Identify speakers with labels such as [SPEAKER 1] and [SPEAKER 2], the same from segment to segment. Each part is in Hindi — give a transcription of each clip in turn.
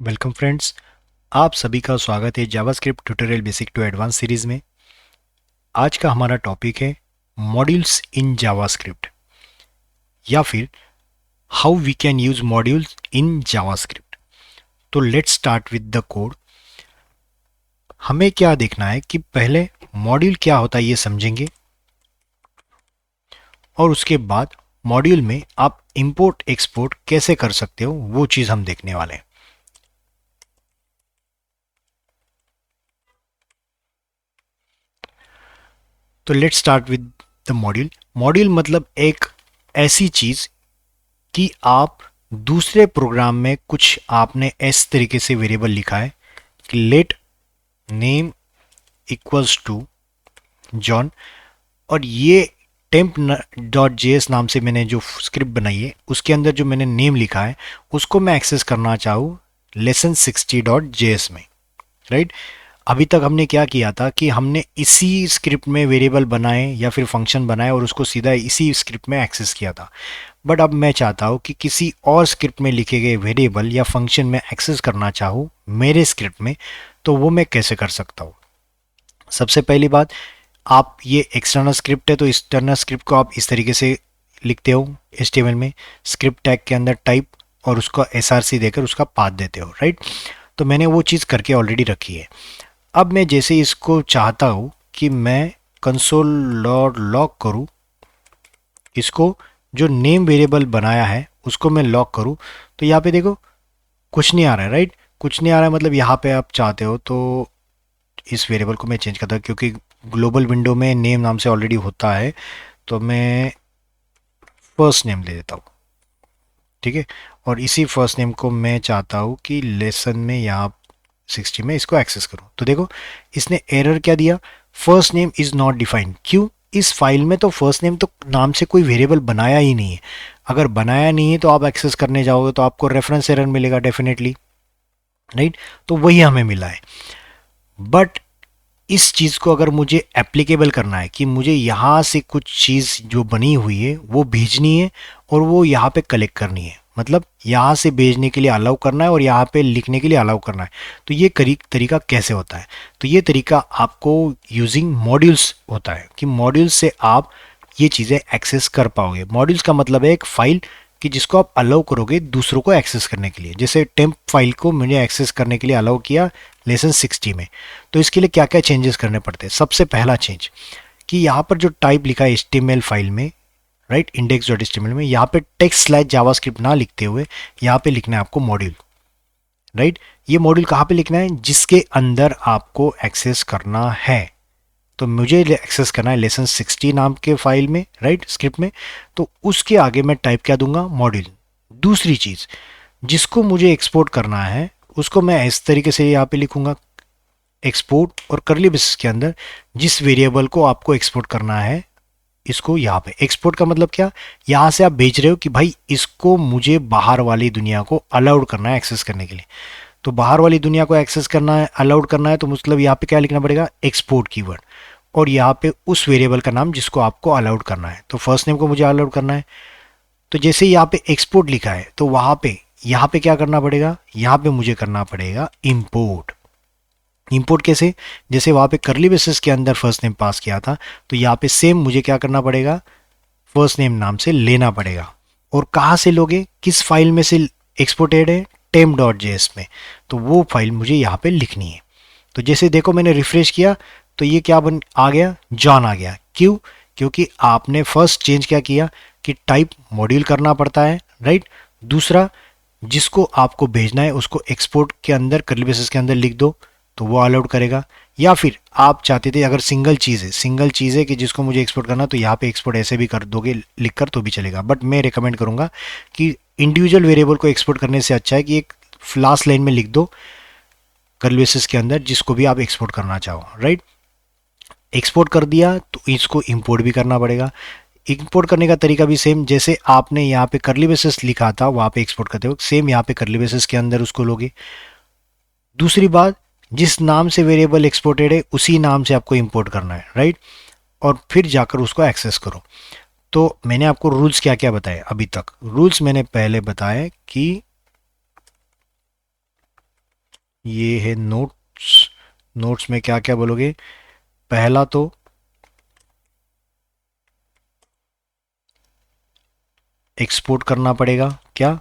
[SPEAKER 1] Welcome friends. आप सभी का स्वागत है JavaScript tutorial basic to advance series में। आज का हमारा टॉपिक है मॉड्यूल्स इन जावास्क्रिप्ट या फिर how we can use modules in JavaScript. तो let's start with the code. हमें क्या देखना है कि पहले मॉड्यूल क्या होता है ये समझेंगे और उसके बाद मॉड्यूल में आप इंपोर्ट एक्सपोर्ट कैसे कर सकते हो वो चीज़ हम देखने वाले हैं। तो let's start with the module. Module मतलब एक ऐसी चीज़ कि आप दूसरे प्रोग्राम में कुछ आपने इस तरीके से वेरिएबल लिखा है कि let name equals to John, और ये टेम्प डॉट जेएस नाम से मैंने जो स्क्रिप्ट बनाई है उसके अंदर जो मैंने नेम लिखा है उसको मैं एक्सेस करना चाहूँ लेसन 60 डॉट जेएस में, राइट। अभी तक हमने क्या किया था कि हमने इसी स्क्रिप्ट में वेरिएबल बनाए या फिर फंक्शन बनाए और उसको सीधा इसी स्क्रिप्ट में एक्सेस किया था। बट अब मैं चाहता हूँ कि किसी और स्क्रिप्ट में लिखे गए वेरिएबल या फंक्शन में एक्सेस करना चाहूँ मेरे स्क्रिप्ट में, तो वो मैं कैसे कर सकता हूँ। सबसे पहली बात, आप ये एक्सटर्नल स्क्रिप्ट है तो एक्सटर्नल स्क्रिप्ट को आप इस तरीके से लिखते हो HTML में, स्क्रिप्ट टैग के अंदर टाइप और उसको src देकर उसका पाथ देते हो, राइट। तो मैंने वो चीज़ करके ऑलरेडी रखी है। अब मैं जैसे इसको चाहता हूँ कि मैं कंसोल डॉट लॉग करूँ, इसको जो नेम वेरिएबल बनाया है उसको मैं लॉक करूँ, तो यहाँ पे देखो कुछ नहीं आ रहा है, राइट। कुछ नहीं आ रहा है मतलब यहाँ पे आप चाहते हो तो इस वेरिएबल को मैं चेंज करता हूँ क्योंकि ग्लोबल विंडो में नेम नाम से ऑलरेडी होता है, तो मैं फर्स्ट नेम ले देता हूँ, ठीक है। और इसी फर्स्ट नेम को मैं चाहता हूँ कि लेसन में यहाँ 60 में इसको एक्सेस करूँ। तो देखो इसने एरर क्या दिया, first name is not defined. क्यों? इस फाइल में तो फर्स्ट नेम तो नाम से कोई वेरिएबल बनाया ही नहीं है। अगर बनाया नहीं है तो आप एक्सेस करने जाओगे तो आपको रेफरेंस एरर मिलेगा डेफिनेटली, राइट। तो वही हमें मिला है। बट इस चीज़ को अगर मुझे एप्लीकेबल करना है कि मुझे यहाँ से कुछ चीज़ जो बनी हुई है वो भेजनी है और वो यहाँ पे कलेक्ट करनी है, मतलब यहाँ से भेजने के लिए अलाउ करना है और यहाँ पे लिखने के लिए अलाउ करना है, तो ये तरीका कैसे होता है। तो ये तरीका आपको यूजिंग मॉड्यूल्स होता है कि मॉड्यूल्स से आप ये चीज़ें एक्सेस कर पाओगे। मॉड्यूल्स का मतलब है एक फाइल कि जिसको आप अलाउ करोगे दूसरों को एक्सेस करने के लिए। जैसे टेम्प फाइल को मैंने एक्सेस करने के लिए अलाउ किया लेसन 60 में, तो इसके लिए क्या क्या चेंजेस करने पड़ते हैं। सबसे पहला चेंज कि यहाँ पर जो टाइप लिखा है HTML फाइल में, राइट, इंडेक्स डॉट HTML में, यहाँ पे टेक्स्ट स्लैश जावास्क्रिप्ट ना लिखते हुए यहाँ पे लिखना है आपको मॉड्यूल, राइट। ये मॉड्यूल कहाँ पे लिखना है, जिसके अंदर आपको एक्सेस करना है। तो मुझे एक्सेस करना है लेसन 60 नाम के फाइल में, राइट, स्क्रिप्ट में। तो उसके आगे मैं टाइप क्या दूंगा, मॉड्यूल। दूसरी चीज जिसको मुझे एक्सपोर्ट करना है उसको मैं इस तरीके से यहाँ पे लिखूंगा एक्सपोर्ट, और करली ब्रेसेस के अंदर जिस वेरिएबल को आपको एक्सपोर्ट करना है इसको यहाँ पे। एक्सपोर्ट का मतलब क्या, यहाँ से आप भेज रहे हो कि भाई इसको मुझे बाहर वाली दुनिया को अलाउड करना है एक्सेस करने के लिए। तो बाहर वाली दुनिया को एक्सेस करना है, अलाउड करना है, तो मतलब यहाँ पे क्या लिखना पड़ेगा, एक्सपोर्ट कीवर्ड, और यहाँ पे उस वेरिएबल का नाम जिसको आपको अलाउड करना है। तो फर्स्ट नेम को मुझे अलाउड करना है, तो जैसे यहाँ पे एक्सपोर्ट लिखा है तो वहाँ पे यहाँ पे क्या करना पड़ेगा, यहाँ पे मुझे करना पड़ेगा इंपोर्ट। इंपोर्ट कैसे, जैसे वहाँ पे करली ब्रेसेस के अंदर फर्स्ट नेम पास किया था तो यहाँ पे सेम मुझे क्या करना पड़ेगा, फर्स्ट नेम नाम से लेना पड़ेगा। और कहाँ से लोगे, किस फाइल में से एक्सपोर्टेड है, टेम डॉट जेएस में, तो वो फाइल मुझे यहाँ पे लिखनी है। तो जैसे देखो मैंने रिफ्रेश किया तो ये क्या बन आ गया, जॉन आ गया। क्यों? क्योंकि आपने फर्स्ट चेंज क्या किया कि टाइप मॉड्यूल करना पड़ता है, राइट। दूसरा, जिसको आपको भेजना है उसको एक्सपोर्ट के अंदर करली ब्रेसेस के अंदर लिख दो तो वो अलाउड करेगा। या फिर आप चाहते थे अगर सिंगल चीज़ है कि जिसको मुझे एक्सपोर्ट करना, तो यहाँ पे एक्सपोर्ट ऐसे भी कर दोगे लिख कर तो भी चलेगा। बट मैं रिकमेंड करूँगा कि इंडिविजुअल वेरिएबल को एक्सपोर्ट करने से अच्छा है कि एक लास्ट लाइन में लिख दो करली ब्रेसेस के अंदर जिसको भी आप एक्सपोर्ट करना चाहो, राइट। एक्सपोर्ट कर दिया तो इसको इंपोर्ट भी करना पड़ेगा। इंपोर्ट करने का तरीका भी सेम, जैसे आपने यहाँ पे करली ब्रेसेस लिखा था वहाँ पे एक्सपोर्ट करते हो, सेम यहाँ पे करली ब्रेसेस के अंदर उसको लोगे। दूसरी बात, जिस नाम से वेरिएबल एक्सपोर्टेड है उसी नाम से आपको इंपोर्ट करना है, राइट। और फिर जाकर उसको एक्सेस करो। तो मैंने आपको रूल्स क्या क्या बताए अभी तक। रूल्स मैंने पहले बताए कि ये है नोट्स। नोट्स में क्या क्या बोलोगे? पहला तो एक्सपोर्ट करना पड़ेगा। क्या?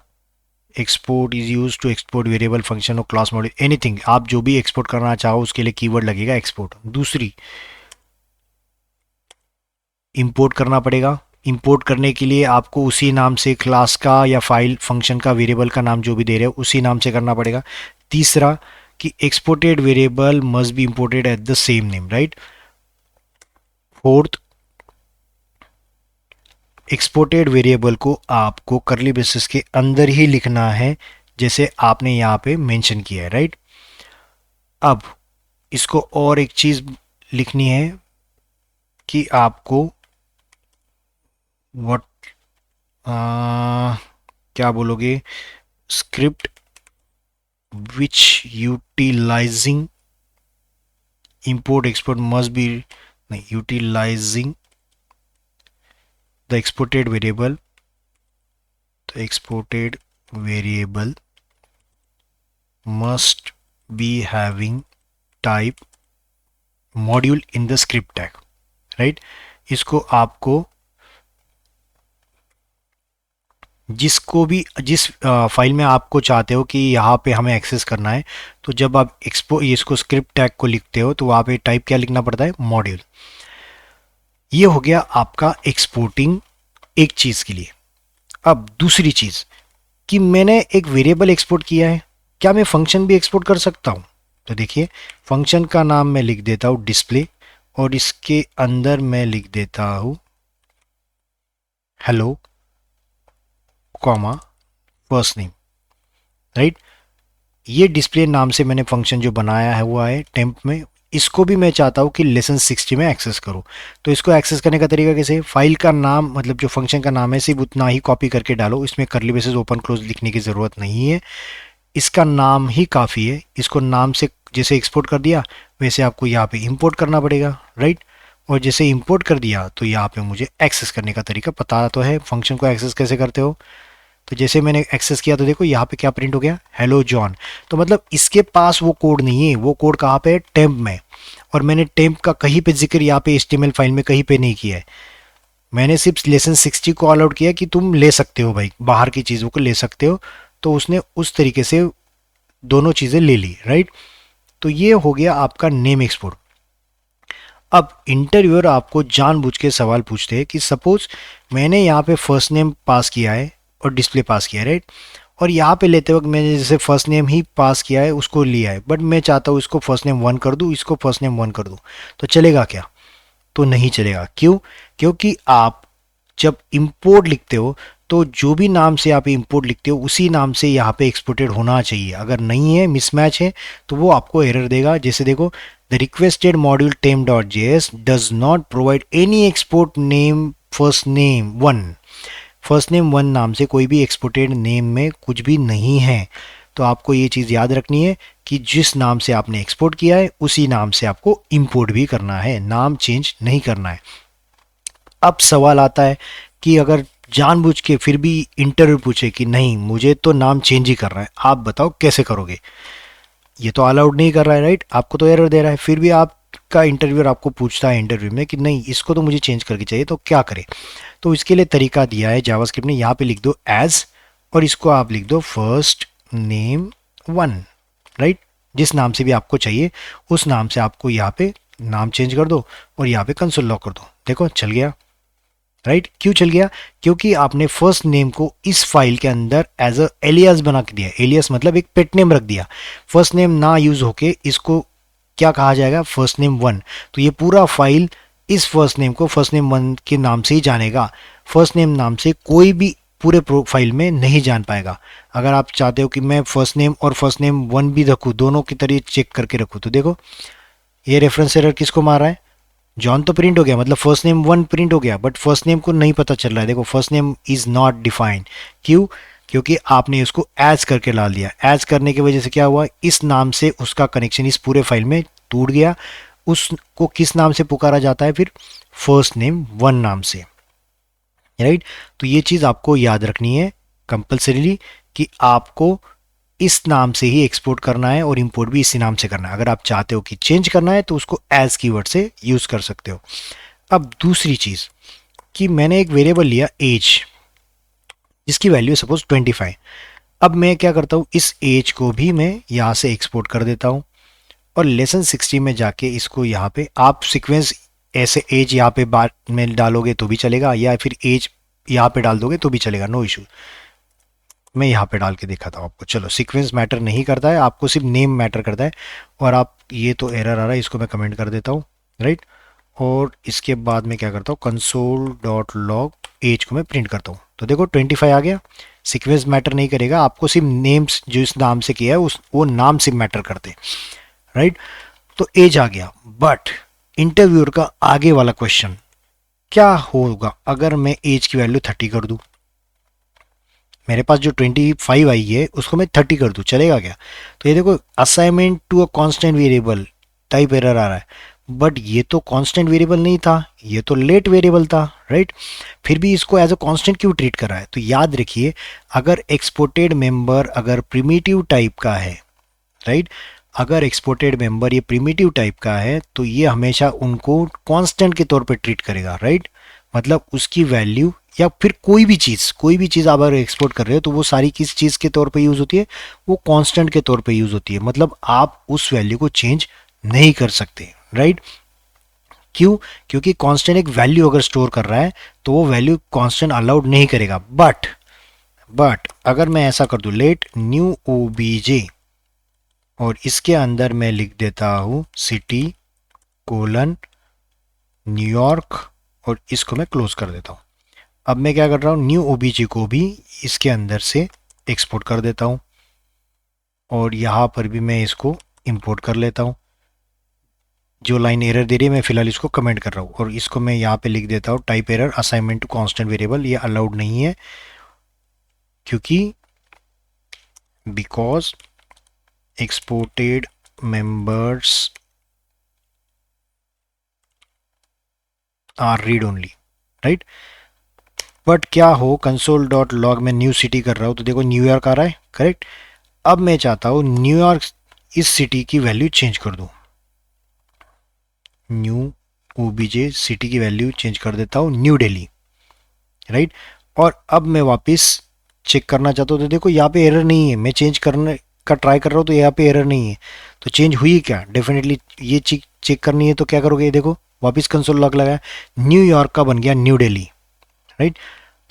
[SPEAKER 1] Export is use to export variable function और क्लास मॉड्यूल एनीथिंग। आप जो भी एक्सपोर्ट करना चाहो उसके लिए कीवर्ड लगेगा एक्सपोर्ट। दूसरी, इंपोर्ट करना पड़ेगा। इंपोर्ट करने के लिए आपको उसी नाम से क्लास का या फाइल फंक्शन का वेरिएबल का नाम जो भी दे रहे हो उसी नाम से करना पड़ेगा। तीसरा, कि exported variable must be imported at the same name, right. Fourth, exported variable को आपको करली ब्रेसेस के अंदर ही लिखना है जैसे आपने यहाँ पे मेंशन किया है, राइट। अब इसको और एक चीज लिखनी है कि आपको व्हाट, क्या बोलोगे, script which utilising import export must be, नहीं, utilising the exported variable, the exported variable must be having type module in the script tag, right. इसको आपको जिसको भी जिस फाइल में आपको चाहते हो कि यहाँ पे हमें एक्सेस करना है, तो जब आप इसको स्क्रिप्ट टैग को लिखते हो तो वहाँ पे टाइप क्या लिखना पड़ता है? मॉड्यूल। ये हो गया आपका एक्सपोर्टिंग एक चीज़ के लिए। अब दूसरी चीज़ कि मैंने एक वेरिएबल एक्सपोर्ट किया है, क्या मैं फंक्शन भी एक्सपोर्ट कर सकता हूँ? तो देखिए, फंक्शन का नाम मैं लिख देता हूँ डिस्प्ले, और इसके अंदर मैं लिख देता हूँ hello comma first name, right. ये डिस्प्ले नाम से मैंने फंक्शन जो बनाया है हुआ है टेम्प में, इसको भी मैं चाहता हूँ कि लेसन 60 में एक्सेस करूँ। तो इसको एक्सेस करने का तरीका कैसे? फाइल का नाम, मतलब जो फंक्शन का नाम है, सिर्फ उतना ही कॉपी करके डालो, इसमें करली ब्रेसेस ओपन क्लोज लिखने की ज़रूरत नहीं है। इसका नाम ही काफ़ी है। इसको नाम से जैसे एक्सपोर्ट कर दिया वैसे आपको यहाँ पे इंपोर्ट करना पड़ेगा, राइट। और जैसे इंपोर्ट कर दिया तो यहाँ पे मुझे एक्सेस करने का तरीका पता तो है, फंक्शन को एक्सेस कैसे करते हो। तो जैसे मैंने एक्सेस किया तो देखो यहाँ पे क्या प्रिंट हो गया? Hello John. तो मतलब इसके पास वो कोड नहीं है, वो कोड कहाँ पे है? टेम्प में। और मैंने टेम्प का कहीं पे जिक्र यहाँ पे HTML फाइल में कहीं पे नहीं किया है। मैंने सिर्फ लेसन 60 को ऑल आउट किया कि तुम ले सकते हो भाई, बाहर की चीज़ों को ले सकते हो। तो उसने उस तरीके से दोनों चीज़ें ले ली, राइट। तो ये हो गया आपका नेम एक्सपोर्ट। अब इंटरव्यूअर आपको जानबूझ के सवाल पूछते हैं कि सपोज मैंने यहाँ पे फर्स्ट नेम पास किया है और डिस्प्ले पास किया है, राइट। और यहाँ पे लेते वक्त मैंने जैसे फर्स्ट नेम ही पास किया है उसको लिया है, बट मैं चाहता हूँ इसको फर्स्ट नेम 1 कर दूँ, इसको फर्स्ट नेम 1 कर दूँ, तो चलेगा क्या? तो नहीं चलेगा। क्यों? क्योंकि आप जब इंपोर्ट लिखते हो तो जो भी नाम से आप इंपोर्ट लिखते हो उसी नाम से यहाँ पे एक्सपोर्टेड होना चाहिए। अगर नहीं है, मिसमैच है, तो वो आपको एरर देगा। जैसे देखो, the requested module temp.js does not provide any export name first name 1। First name 1 नाम से कोई भी एक्सपोर्टेड नेम में कुछ भी नहीं है। तो आपको ये चीज़ याद रखनी है कि जिस नाम से आपने एक्सपोर्ट किया है उसी नाम से आपको इंपोर्ट भी करना है, नाम चेंज नहीं करना है। अब सवाल आता है कि अगर जानबूझ के फिर भी इंटरव्यू पूछे कि नहीं मुझे तो नाम चेंज ही करना है, आप बताओ कैसे करोगे? ये तो अलाउड नहीं कर रहा है, राइट, आपको तो एरर दे रहा है। फिर भी आपका इंटरव्यूअर आपको पूछता है इंटरव्यू में कि नहीं इसको तो मुझे चेंज करके चाहिए, तो क्या करें? तो इसके लिए तरीका दिया है जावास्क्रिप्ट ने। यहाँ पे लिख दो एज, और इसको आप लिख दो फर्स्ट नेम 1, राइट। जिस नाम से भी आपको चाहिए उस नाम से आपको यहाँ पे नाम चेंज कर दो और यहाँ पे कंसोल लॉक कर दो। देखो चल गया, राइट। क्यों चल गया? क्योंकि आपने फर्स्ट नेम को इस फाइल के अंदर एज अ एलियास बना के दिया। एलियास मतलब एक पेट नेम रख दिया। फर्स्ट नेम ना यूज होके इसको क्या कहा जाएगा? First name 1। तो ये पूरा फाइल इस फर्स्ट नेम को फर्स्ट नेम 1 के नाम से ही जानेगा। फर्स्ट नेम नाम से कोई भी पूरे फाइल में नहीं जान पाएगा। अगर आप चाहते हो कि मैं फर्स्ट नेम और फर्स्ट नेम 1 भी रखूँ, दोनों की तरह चेक करके रखूँ, तो देखो ये रेफरेंस एरर किसको मार रहा है? जॉन तो प्रिंट हो गया, मतलब फर्स्ट नेम 1 प्रिंट हो गया, बट फर्स्ट नेम को नहीं पता चल रहा है। देखो first name is not defined. क्यों? क्योंकि आपने उसको एज करके डाल दिया। एज करने की वजह से क्या हुआ? इस नाम से उसका कनेक्शन इस पूरे फाइल में टूट गया। उसको किस नाम से पुकारा जाता है फिर? फर्स्ट नेम 1 नाम से, राइट। तो ये चीज़ आपको याद रखनी है कंपल्सरीली कि आपको इस नाम से ही एक्सपोर्ट करना है और इंपोर्ट भी इसी नाम से करना है। अगर आप चाहते हो कि चेंज करना है तो उसको एज कीवर्ड से यूज कर सकते हो। अब दूसरी चीज कि मैंने एक वेरिएबल लिया एज, जिसकी वैल्यू सपोज 25। अब मैं क्या करता हूँ, इस एज को भी मैं यहाँ से एक्सपोर्ट कर देता हूँ और लेसन 60 में जाके इसको यहाँ पे आप सीक्वेंस ऐसे एज यहाँ पे बाद में डालोगे तो भी चलेगा, या फिर एज यहाँ पे डाल दोगे तो भी चलेगा, नो इशू। मैं यहाँ पे डाल के दिखाता हूँ आपको। चलो, सीक्वेंस मैटर नहीं करता है, आपको सिर्फ नेम मैटर करता है। और आप, ये तो एरर आ रहा है, इसको मैं कमेंट कर देता हूँ, राइट। और इसके बाद मैं क्या करता हूँ, console.log एज को मैं प्रिंट करता हूँ। तो देखो 25 आ गया। सीक्वेंस मैटर नहीं करेगा, आपको सिर्फ नेम्स जो इस नाम से किया है उस वो नाम सिर्फ मैटर करते, राइट। तो एज आ गया। बट इंटरव्यूअर का आगे वाला क्वेश्चन क्या होगा अगर मैं एज की वैल्यू 30 कर दूं? मेरे पास जो 25 आई है उसको मैं 30 कर दूं, चलेगा क्या? तो ये देखो, assignment to a constant variable type error आ रहा है। बट ये तो कांस्टेंट वेरिएबल नहीं था, ये तो लेट वेरिएबल था, राइट। फिर भी इसको एज अ कांस्टेंट क्यों ट्रीट कर रहा है? तो याद रखिए, अगर एक्सपोर्टेड मेंबर अगर प्रिमिटिव टाइप का है, राइट, अगर एक्सपोर्टेड मेंबर ये प्रिमिटिव टाइप का है तो ये हमेशा उनको कांस्टेंट के तौर पे ट्रीट करेगा, राइट। मतलब उसकी वैल्यू या फिर कोई भी चीज़ आप अगर एक्सपोर्ट कर रहे हो तो वो सारी किस चीज़ के तौर पे यूज़ होती है? वो कांस्टेंट के तौर पे यूज़ होती है। मतलब आप उस वैल्यू को चेंज नहीं कर सकते, राइट। क्यों? क्योंकि कांस्टेंट एक वैल्यू अगर स्टोर कर रहा है तो वो वैल्यू कांस्टेंट अलाउड नहीं करेगा। बट अगर मैं ऐसा कर दूं, लेट न्यू ओबीजे, और इसके अंदर मैं लिख देता हूं सिटी कोलन न्यूयॉर्क, और इसको मैं क्लोज कर देता हूं। अब मैं क्या कर रहा हूं, न्यू ओबीजे को भी इसके अंदर से एक्सपोर्ट कर देता हूं और यहां पर भी मैं इसको इंपोर्ट कर लेता हूं। जो लाइन एरर दे रही है मैं फिलहाल इसको कमेंट कर रहा हूं और इसको मैं यहाँ पे लिख देता हूँ type error assignment to constant variable, ये अलाउड नहीं है क्योंकि because exported members are read only, right. But क्या हो, console.log में न्यू सिटी कर रहा हूँ तो देखो न्यूयॉर्क आ रहा है, करेक्ट। अब मैं चाहता हूँ न्यूयॉर्क इस सिटी की वैल्यू चेंज कर दूँ, न्यू ओबीजे सिटी की वैल्यू चेंज कर देता हूँ न्यू दिल्ली, राइट। और अब मैं वापस चेक करना चाहता हूँ तो देखो यहाँ पे एरर नहीं है, मैं चेंज करने का ट्राई कर रहा हूँ तो यहाँ पे एरर नहीं है। तो चेंज हुई क्या? डेफिनेटली ये चेक करनी है तो क्या करोगे, देखो वापस कंसोल लॉग लगाया, न्यूयॉर्क का बन गया न्यू दिल्ली, राइट।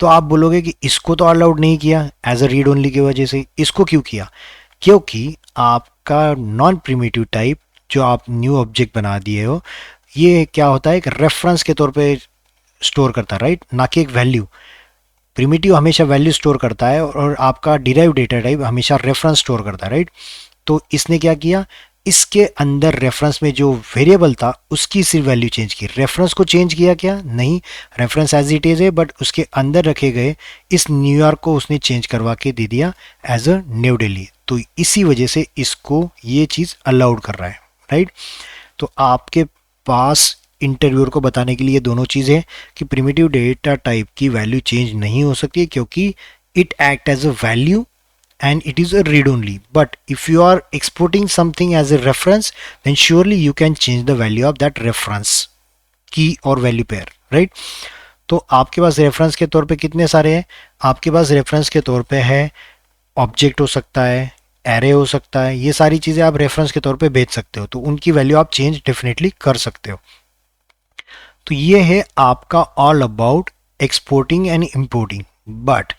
[SPEAKER 1] तो आप बोलोगे कि इसको तो अलाउड नहीं किया एज अ रीड ओनली की वजह से, इसको क्यों किया? क्योंकि आपका नॉन प्रिमिटिव टाइप जो आप न्यू ऑब्जेक्ट बना दिए हो, ये क्या होता है, एक रेफरेंस के तौर पे स्टोर करता है, राइट, ना कि एक वैल्यू। प्रिमिटिव हमेशा वैल्यू स्टोर करता है और आपका डिराइव डेटा टाइप हमेशा रेफरेंस स्टोर करता है, राइट। तो इसने क्या किया, इसके अंदर रेफरेंस में जो वेरिएबल था उसकी सिर्फ वैल्यू चेंज की, रेफरेंस को चेंज किया क्या? नहीं, रेफरेंस एज इट इज है, बट उसके अंदर रखे गए इस न्यूयॉर्क को उसने चेंज करवा के दे दिया एज अ न्यू दिल्ली। तो इसी वजह से इसको ये चीज़ अलाउड कर रहा है, राइट। तो आपके पास इंटरव्यूअर को बताने के लिए दोनों चीज़ें कि प्रिमिटिव डेटा टाइप की वैल्यू चेंज नहीं हो सकती क्योंकि it act as a value and it is a read only. But if you are exporting something as a reference, then surely you can change the value of that reference key or value pair, right? तो आपके पास रेफरेंस के तौर पे कितने सारे हैं? आपके पास रेफरेंस के तौर पे है ऑब्जेक्ट हो सकता है, एरे हो सकता है, ये सारी चीज़ें आप रेफरेंस के तौर पे भेज सकते हो, तो उनकी वैल्यू आप चेंज डेफिनेटली कर सकते हो। तो ये है आपका all about exporting and importing. But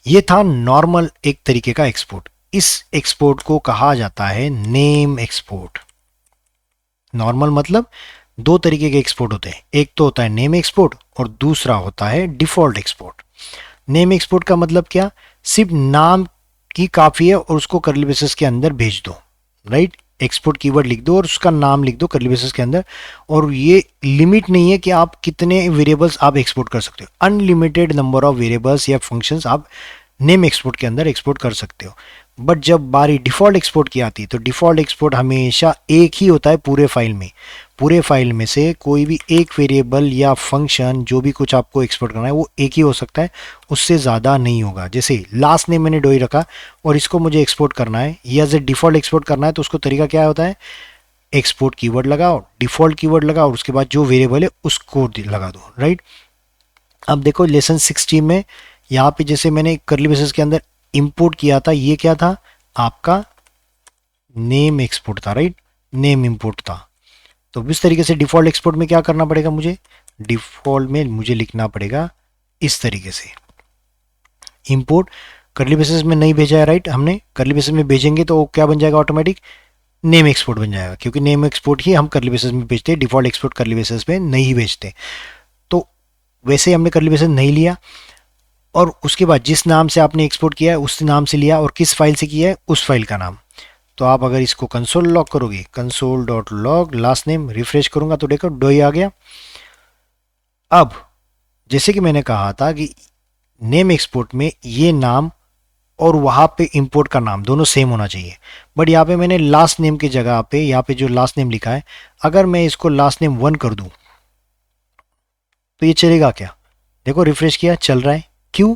[SPEAKER 1] ये था नॉर्मल एक तरीके का एक्सपोर्ट। इस एक्सपोर्ट को कहा जाता है नेम एक्सपोर्ट। नॉर्मल मतलब दो तरीके के एक्सपोर्ट होते हैं, एक तो होता है नेम एक्सपोर्ट और दूसरा होता है डिफॉल्ट एक्सपोर्ट। नेम एक्सपोर्ट का मतलब क्या, सिर्फ नाम की काफ़ी है और उसको कर्ली ब्रेसेस के अंदर भेज दो, राइट। एक्सपोर्ट कीवर्ड लिख दो और उसका नाम लिख दो कर्ली ब्रेसेस के अंदर, और ये लिमिट नहीं है कि आप कितने वेरिएबल्स आप एक्सपोर्ट कर सकते हो, अनलिमिटेड नंबर ऑफ वेरिएबल्स या फंक्शंस आप नेम एक्सपोर्ट के अंदर एक्सपोर्ट कर सकते हो। बट जब बारी डिफ़ॉल्ट एक्सपोर्ट की आती है तो डिफ़ॉल्ट एक्सपोर्ट हमेशा एक ही होता है पूरे फाइल में। पूरे फाइल में से कोई भी एक वेरिएबल या फंक्शन जो भी कुछ आपको एक्सपोर्ट करना है वो एक ही हो सकता है, उससे ज़्यादा नहीं होगा। जैसे लास्ट नेम मैंने डोई रखा और इसको मुझे एक्सपोर्ट करना है या एज ए डिफ़ॉल्ट एक्सपोर्ट करना है, तो उसको तरीका क्या होता है, एक्सपोर्ट कीवर्ड लगाओ, डिफ़ॉल्ट कीवर्ड लगाओ और उसके बाद जो वेरिएबल है उसको लगा दो, राइट। अब देखो लेसन 16 में यहाँ पे जैसे मैंने करली ब्रेसेस के अंदर इंपोर्ट किया था, ये क्या था, आपका नेम एक्सपोर्ट था, राइट, नेम इंपोर्ट था। तो इस तरीके से डिफ़ॉल्ट एक्सपोर्ट में क्या करना पड़ेगा, मुझे डिफ़ॉल्ट में मुझे लिखना पड़ेगा इस तरीके से, इंपोर्ट करली ब्रेसेस में नहीं भेजा है, राइट, हमने करली ब्रेसेस में भेजेंगे तो क्या बन जाएगा, ऑटोमेटिक नेम एक्सपोर्ट बन जाएगा, क्योंकि नेम एक्सपोर्ट ही हम करली ब्रेसेस में भेजते हैं, डिफ़ॉल्ट एक्सपोर्ट करली ब्रेसेस में नहीं भेजते। तो वैसे हमने करली ब्रेसेस नहीं लिया और उसके बाद जिस नाम से आपने एक्सपोर्ट किया है उस नाम से लिया और किस फाइल से किया है उस फाइल का नाम। तो आप अगर इसको कंसोल लॉग करोगे, console dot log last name, refresh करूंगा तो देखो डोई आ गया। अब जैसे कि मैंने कहा था कि नेम एक्सपोर्ट में ये नाम और वहां पे इंपोर्ट का नाम दोनों सेम होना चाहिए, बट यहाँ पे मैंने लास्ट नेम की जगह पे यहाँ पे जो लास्ट नेम लिखा है, अगर मैं इसको लास्ट नेम 1 कर दूं तो ये चलेगा क्या, देखो रिफ्रेश किया चल रहा है, क्यों,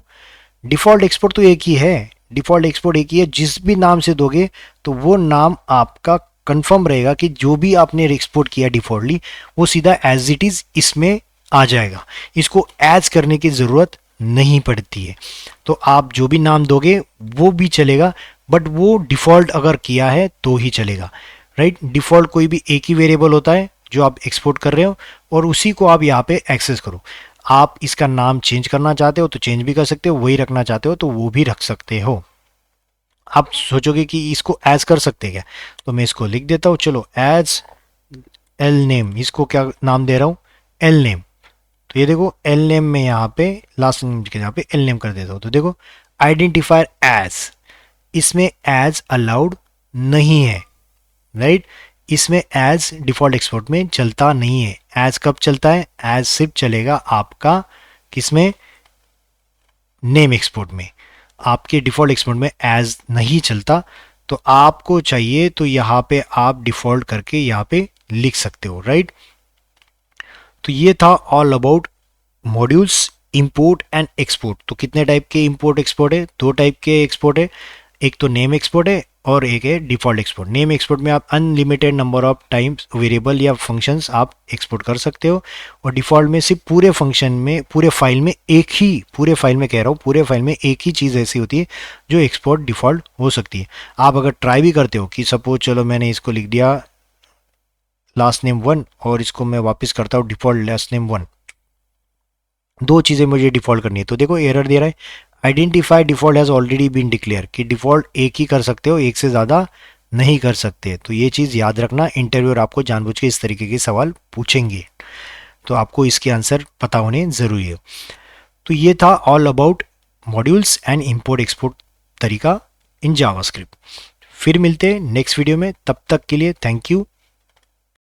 [SPEAKER 1] डिफ़ॉल्ट एक्सपोर्ट तो एक ही है, डिफ़ॉल्ट एक्सपोर्ट एक ही है, जिस भी नाम से दोगे तो वो नाम आपका कंफर्म रहेगा कि जो भी आपने एक्सपोर्ट किया डिफ़ॉल्टली वो सीधा एज इट इज़ इसमें आ जाएगा, इसको एज करने की ज़रूरत नहीं पड़ती है। तो आप जो भी नाम दोगे वो भी चलेगा, बट वो डिफ़ॉल्ट अगर किया है तो ही चलेगा, राइट। डिफ़ॉल्ट कोई भी एक ही वेरिएबल होता है जो आप एक्सपोर्ट कर रहे हो और उसी को आप यहाँ पे एक्सेस करो। आप इसका नाम चेंज करना चाहते हो तो चेंज भी कर सकते हो, वही रखना चाहते हो तो वो भी रख सकते हो। आप सोचोगे कि इसको एज कर सकते हैं क्या, तो मैं इसको लिख देता हूँ, चलो एज एल नेम, इसको क्या नाम दे रहा हूँ, एल नेम। तो ये देखो एल नेम में यहाँ पे लास्ट नेम के यहाँ पे एल नेम कर देता हूँ, तो देखो आइडेंटिफायर एज, इसमें एज अलाउड नहीं है, राइट, इसमें एज डिफ़ॉल्ट एक्सपोर्ट में चलता नहीं है। एज कब चलता है, एज सिर्फ चलेगा आपका किसमें, नेम एक्सपोर्ट में, आपके डिफ़ॉल्ट एक्सपोर्ट में एज नहीं चलता। तो आपको चाहिए तो यहाँ पे आप डिफ़ॉल्ट करके यहाँ पे लिख सकते हो, राइट। तो ये था all about modules import and export. तो कितने टाइप के इंपोर्ट एक्सपोर्ट है, दो टाइप के एक्सपोर्ट है, एक तो नेम एक्सपोर्ट है और एक है डिफ़ॉल्ट एक्सपोर्ट। नेम एक्सपोर्ट में आप unlimited number of times variable या फंक्शंस आप एक्सपोर्ट कर सकते हो और डिफ़ॉल्ट में सिर्फ पूरे फंक्शन में, पूरे फाइल में एक ही, पूरे फाइल में कह रहा हूँ, पूरे फाइल में एक ही चीज़ ऐसी होती है जो एक्सपोर्ट डिफ़ॉल्ट हो सकती है। आप अगर ट्राई भी करते हो कि सपोज चलो मैंने इसको लिख दिया लास्ट नेम 1 और इसको मैं वापस करता हूँ डिफ़ॉल्ट लास्ट नेम 1, दो चीज़ें मुझे डिफ़ॉल्ट करनी है, तो देखो एरर दे रहा है, identify default has already been declare, कि डिफ़ॉल्ट एक ही कर सकते हो, एक से ज़्यादा नहीं कर सकते। तो ये चीज़ याद रखना, इंटरव्यूअर आपको जानबूझ के इस तरीके के सवाल पूछेंगे तो आपको इसके आंसर पता होने ज़रूरी है। तो ये था all about modules and import export तरीका इन जावास्क्रिप्ट। फिर मिलते हैं नेक्स्ट वीडियो में, तब तक के लिए थैंक यू।